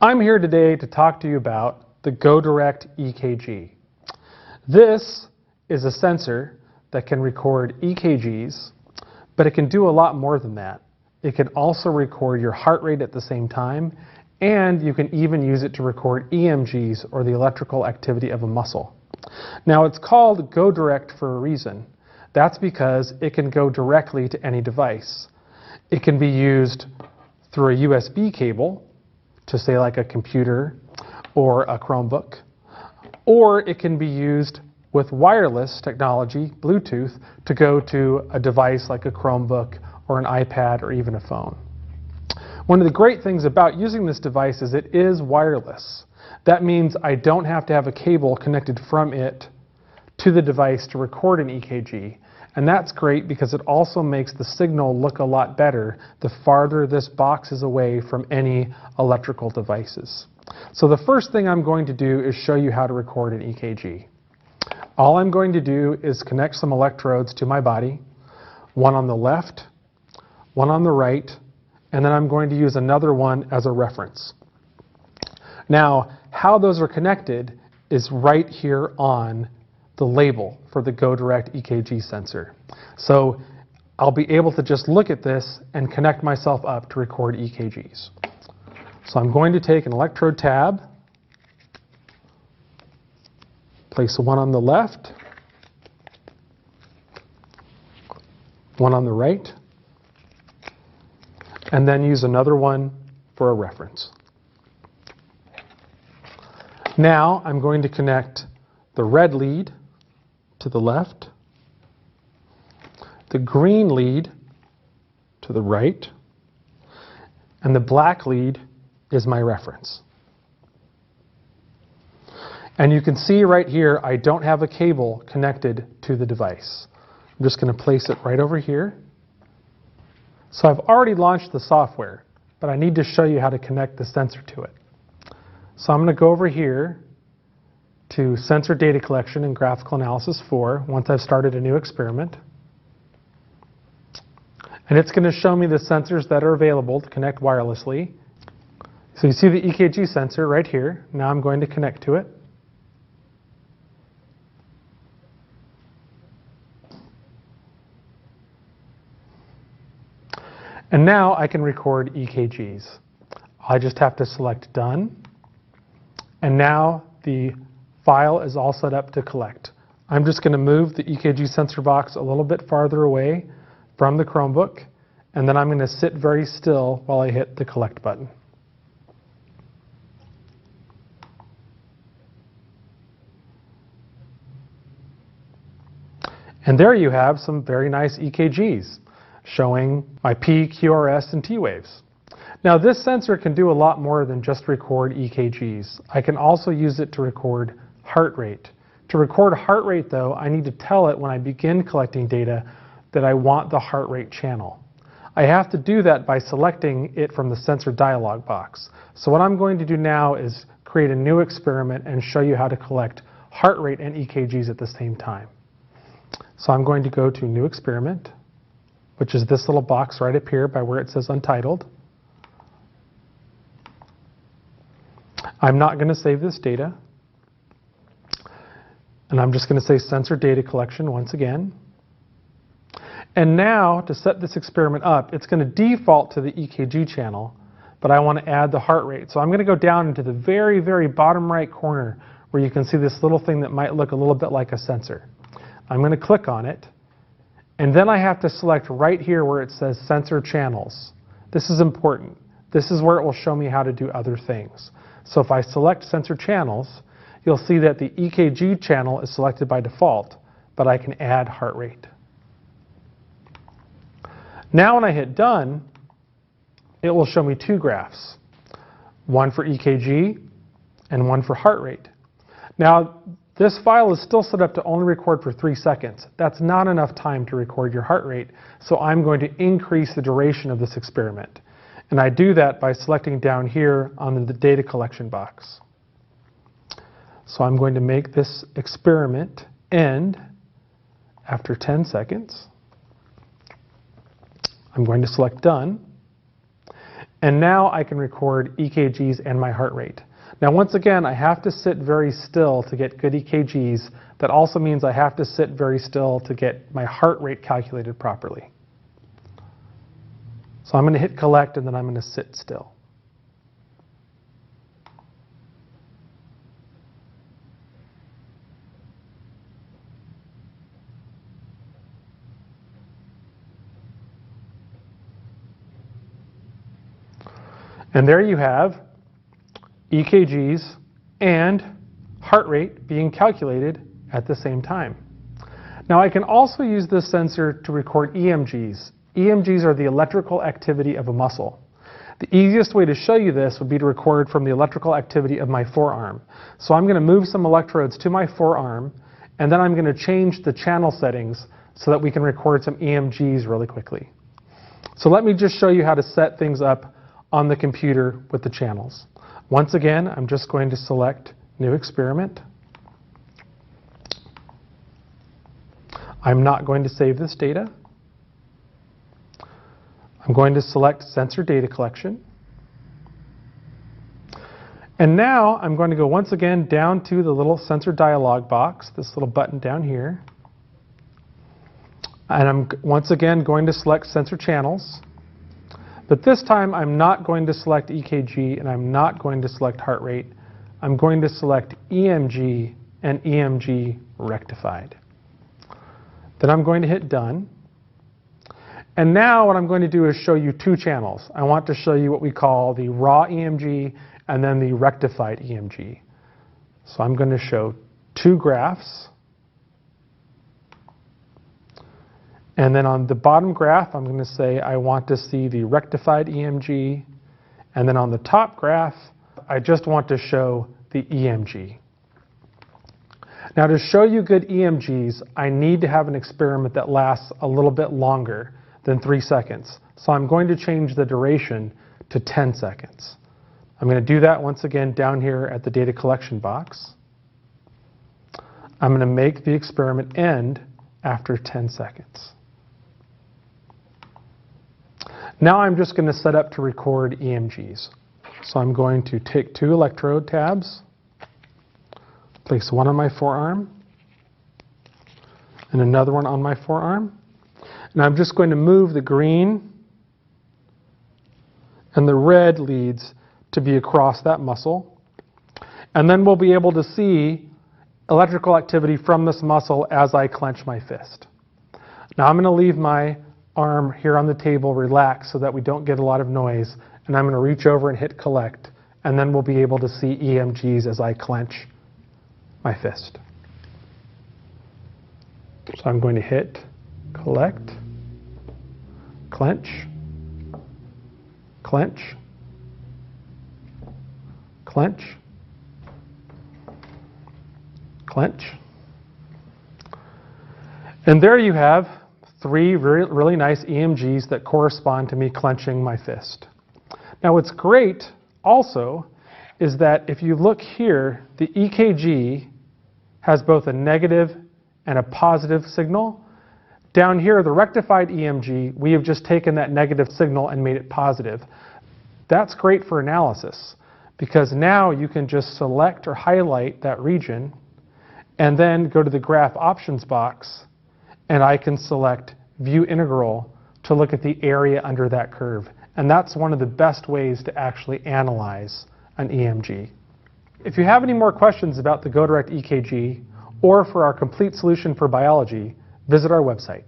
I'm here today to talk to you about the Go Direct EKG. This is a sensor that can record EKGs, but it can do a lot more than that. It can also record your heart rate at the same time, and you can even use it to record EMGs, or the electrical activity of a muscle. Now, it's called Go Direct for a reason. That's because it can go directly to any device. It can be used through a USB cable to, say, like a computer or a Chromebook, or it can be used with wireless technology, Bluetooth, to go to a device like a Chromebook or an iPad or even a phone. One of the great things about using this device is it is wireless. That means I don't have to have a cable connected from it to the device to record an EKG. And that's great because it also makes the signal look a lot better the farther this box is away from any electrical devices. So the first thing I'm going to do is show you how to record an EKG. All I'm going to do is connect some electrodes to my body, one on the left, one on the right, and then I'm going to use another one as a reference. Now, how those are connected is right here on the label for the Go Direct EKG sensor. So I'll be able to just look at this and connect myself up to record EKGs. So I'm going to take an electrode tab, place one on the left, one on the right, and then use another one for a reference. Now I'm going to connect the red lead to the left, the green lead to the right, and the black lead is my reference. And you can see right here I don't have a cable connected to the device. I'm just going to place it right over here. So I've already launched the software, but I need to show you how to connect the sensor to it. So I'm going to go over here to Sensor Data Collection and Graphical Analysis 4 once I've started a new experiment. And it's going to show me the sensors that are available to connect wirelessly. So you see the EKG sensor right here. Now I'm going to connect to it. And now I can record EKGs. I just have to select Done. And now the file is all set up to collect. I'm just going to move the EKG sensor box a little bit farther away from the Chromebook, and then I'm going to sit very still while I hit the collect button. And there you have some very nice EKGs showing my P, QRS, and T waves. Now, this sensor can do a lot more than just record EKGs. I can also use it to record heart rate. To record heart rate, though, I need to tell it when I begin collecting data that I want the heart rate channel. I have to do that by selecting it from the sensor dialog box. So what I'm going to do now is create a new experiment and show you how to collect heart rate and EKGs at the same time. So I'm going to go to New Experiment, which is this little box right up here by where it says Untitled. I'm not going to save this data. And I'm just going to say Sensor Data Collection once again. And now, to set this experiment up, it's going to default to the EKG channel, but I want to add the heart rate. So I'm going to go down into the very, very bottom right corner where you can see this little thing that might look a little bit like a sensor. I'm going to click on it, and then I have to select right here where it says Sensor Channels. This is important. This is where it will show me how to do other things. So if I select Sensor Channels, you'll see that the EKG channel is selected by default, but I can add heart rate. Now when I hit Done, it will show me two graphs, one for EKG and one for heart rate. Now, this file is still set up to only record for 3 seconds. That's not enough time to record your heart rate, so I'm going to increase the duration of this experiment. And I do that by selecting down here on the data collection box. So I'm going to make this experiment end after 10 seconds. I'm going to select Done. And now I can record EKGs and my heart rate. Now once again, I have to sit very still to get good EKGs. That also means I have to sit very still to get my heart rate calculated properly. So I'm going to hit collect and then I'm going to sit still. And there you have EKGs and heart rate being calculated at the same time. Now I can also use this sensor to record EMGs. EMGs are the electrical activity of a muscle. The easiest way to show you this would be to record from the electrical activity of my forearm. So I'm going to move some electrodes to my forearm, and then I'm going to change the channel settings so that we can record some EMGs really quickly. So let me just show you how to set things up on the computer with the channels. Once again, I'm just going to select New Experiment. I'm not going to save this data. I'm going to select Sensor Data Collection. And now I'm going to go once again down to the little sensor dialog box, this little button down here. And I'm once again going to select Sensor Channels. But this time I'm not going to select EKG and I'm not going to select heart rate. I'm going to select EMG and EMG rectified. Then I'm going to hit done. And now what I'm going to do is show you two channels. I want to show you what we call the raw EMG and then the rectified EMG. So I'm going to show two graphs. And then on the bottom graph, I'm going to say I want to see the rectified EMG. And then on the top graph, I just want to show the EMG. Now to show you good EMGs, I need to have an experiment that lasts a little bit longer than 3 seconds. So I'm going to change the duration to 10 seconds. I'm going to do that once again down here at the data collection box. I'm going to make the experiment end after 10 seconds. Now I'm just going to set up to record EMGs. So I'm going to take two electrode tabs, place one on my forearm and another one on my forearm. And I'm just going to move the green and the red leads to be across that muscle. And then we'll be able to see electrical activity from this muscle as I clench my fist. Now I'm going to leave my arm here on the table relaxed so that we don't get a lot of noise. And I'm going to reach over and hit collect. And then we'll be able to see EMGs as I clench my fist. So I'm going to hit collect, clench, clench, clench, clench. And there you have three really nice EMGs that correspond to me clenching my fist. Now what's great also is that if you look here, the EKG has both a negative and a positive signal. Down here, the rectified EMG, we have just taken that negative signal and made it positive. That's great for analysis because now you can just select or highlight that region and then go to the graph options box and I can select view integral to look at the area under that curve. And that's one of the best ways to actually analyze an EMG. If you have any more questions about the Go Direct EKG or for our complete solution for biology, visit our website.